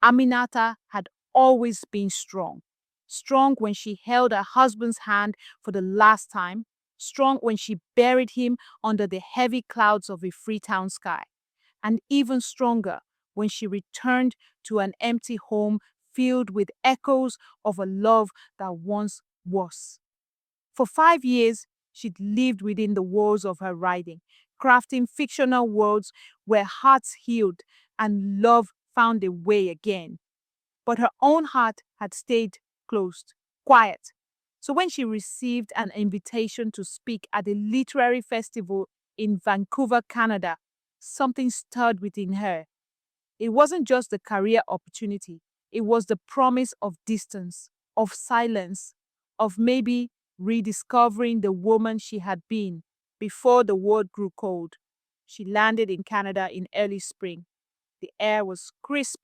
Aminata had always been strong. Strong when she held her husband's hand for the last time, strong when she buried him under the heavy clouds of a Freetown sky, and even stronger when she returned to an empty home filled with echoes of a love that once was. For 5 years, she'd lived within the walls of her writing, crafting fictional worlds where hearts healed and love found a way again. But her own heart had stayed closed, quiet. So when she received an invitation to speak at a literary festival in Vancouver, Canada, something stirred within her. It wasn't just a career opportunity, it was the promise of distance, of silence, of maybe rediscovering the woman she had been before the world grew cold. She landed in Canada in early spring. The air was crisp,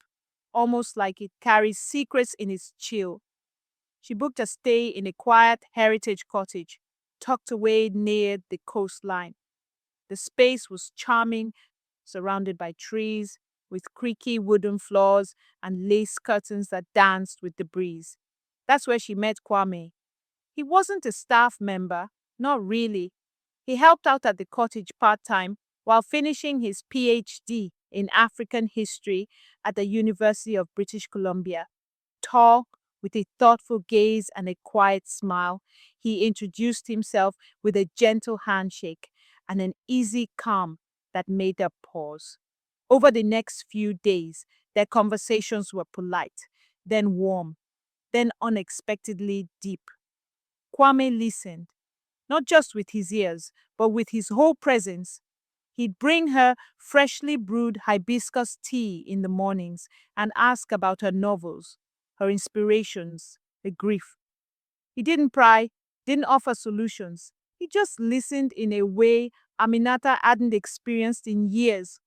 almost like it carries secrets in its chill. She booked a stay in a quiet heritage cottage, tucked away near the coastline. The space was charming, surrounded by trees, with creaky wooden floors and lace curtains that danced with the breeze. That's where she met Kwame. He wasn't a staff member, not really. He helped out at the cottage part time while finishing his PhD in African history at the University of British Columbia. Tall, with a thoughtful gaze and a quiet smile, he introduced himself with a gentle handshake and an easy calm that made her pause. Over the next few days, their conversations were polite, then warm, then unexpectedly deep. Kwame listened, not just with his ears, but with his whole presence. He'd bring her freshly brewed hibiscus tea in the mornings and ask about her novels, her inspirations, her grief. He didn't pry, didn't offer solutions. He just listened in a way Aminata hadn't experienced in years.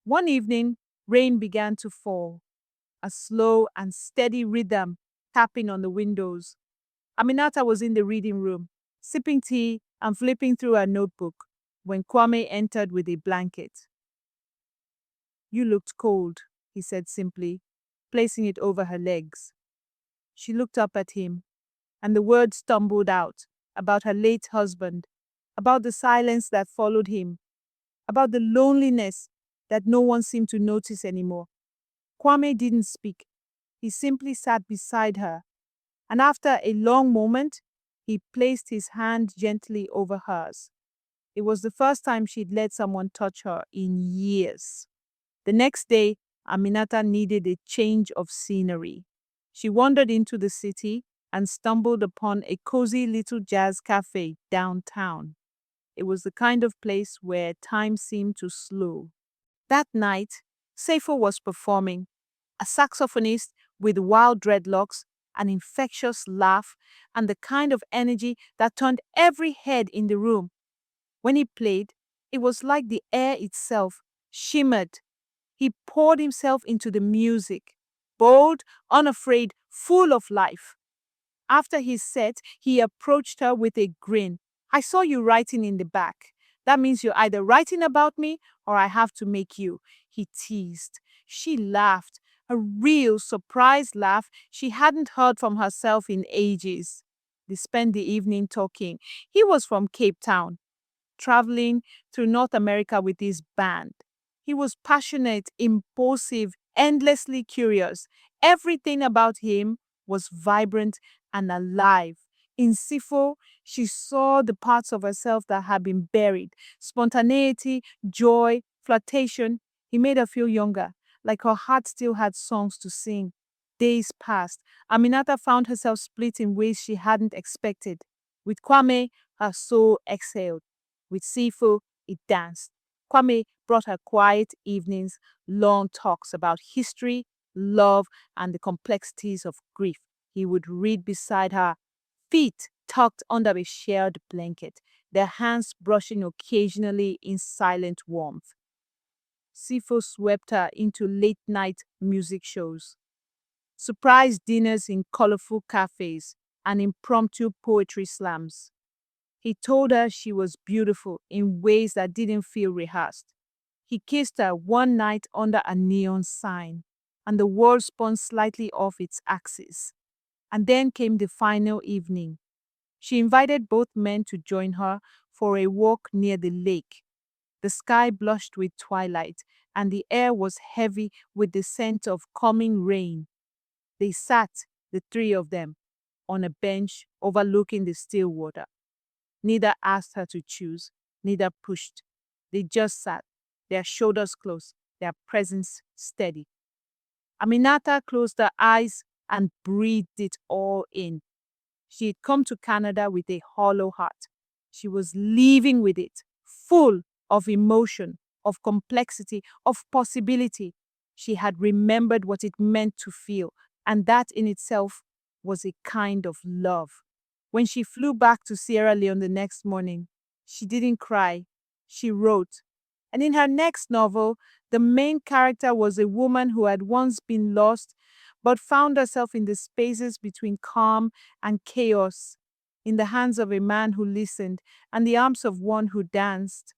One evening, rain began to fall, a slow and steady rhythm tapping on the windows. Aminata was in the reading room, sipping tea and flipping through her notebook when Kwame entered with a blanket. You looked cold, he said simply, placing it over her legs. She looked up at him, and the words stumbled out about her late husband, about the silence that followed him, about the loneliness that no one seemed to notice anymore. Kwame didn't speak. He simply sat beside her, and after a long moment, he placed his hand gently over hers. It was the first time she'd let someone touch her in years. The next day, Aminata needed a change of scenery. She wandered into the city and stumbled upon a cozy little jazz cafe downtown. It was the kind of place where time seemed to slow. That night, Sipho was performing, a saxophonist with wild dreadlocks, an infectious laugh, and the kind of energy that turned every head in the room. When he played, it was like the air itself shimmered. He poured himself into the music, bold, unafraid, full of life. After his set, he approached her with a grin. I saw you writing in the back. That means you're either writing about me or I have to make you, he teased. She laughed, a real surprised laugh she hadn't heard from herself in ages. They spent the evening talking. He was from Cape Town, traveling through North America with his band. He was passionate, impulsive, endlessly curious. Everything about him was vibrant and alive. In Sipho, she saw the parts of herself that had been buried: spontaneity, joy, flirtation. He made her feel younger, like her heart still had songs to sing. Days passed. Aminata found herself split in ways she hadn't expected. With Kwame, her soul exhaled. With Sipho, it danced. Kwame brought her quiet evenings, long talks about history, love, and the complexities of grief. He would read beside her, feet tucked under a shared blanket, their hands brushing occasionally in silent warmth. Sipho swept her into late night music shows, surprise dinners in colorful cafes, and impromptu poetry slams. He told her she was beautiful in ways that didn't feel rehearsed. He kissed her one night under a neon sign. and the world spun slightly off its axis. And then came the final evening. She invited both men to join her for a walk near the lake. The sky blushed with twilight, and the air was heavy with the scent of coming rain. They sat, the three of them, on a bench overlooking the still water. Neither asked her to choose, neither pushed. They just sat, their shoulders close, their presence steady. Aminata closed her eyes and breathed it all in. She had come to Canada with a hollow heart. She was leaving with it, full of emotion, of complexity, of possibility. She had remembered what it meant to feel, and that in itself was a kind of love. When she flew back to Sierra Leone the next morning, she didn't cry. She wrote. And in her next novel, the main character was a woman who had once been lost but found herself in the spaces between calm and chaos, in the hands of a man who listened and the arms of one who danced.